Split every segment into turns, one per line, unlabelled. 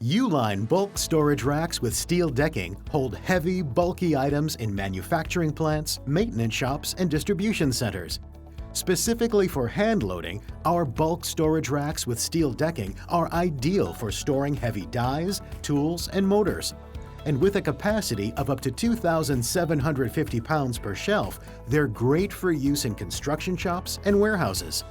Uline bulk storage racks with steel decking hold heavy, bulky items in manufacturing plants, maintenance shops, and distribution centers. Specifically for hand loading, our bulk storage racks with steel decking are ideal for storing heavy dies, tools, and motors. And with a capacity of up to 2,750 pounds per shelf, they're great for use in construction shops and warehouses.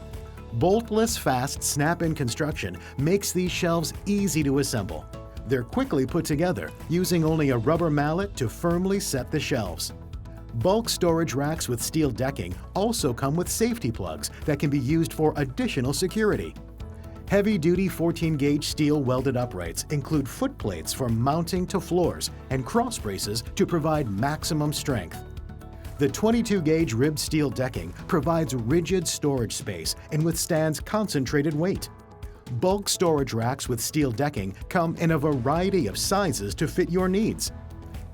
Boltless, fast, snap-in construction makes these shelves easy to assemble. They're quickly put together using only a rubber mallet to firmly set the shelves. Bulk storage racks with steel decking also come with safety plugs that can be used for additional security. Heavy-duty 14-gauge steel welded uprights include foot plates for mounting to floors and cross braces to provide maximum strength. The 22-gauge ribbed steel decking provides rigid storage space and withstands concentrated weight. Bulk storage racks with steel decking come in a variety of sizes to fit your needs.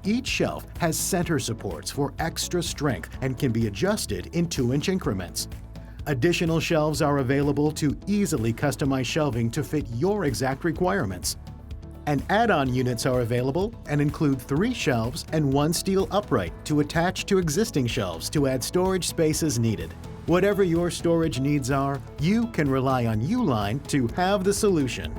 Each shelf has center supports for extra strength and can be adjusted in 2-inch increments. Additional shelves are available to easily customize shelving to fit your exact requirements. And add-on units are available and include 3 shelves and 1 steel upright to attach to existing shelves to add storage space as needed. Whatever your storage needs are, you can rely on Uline to have the solution.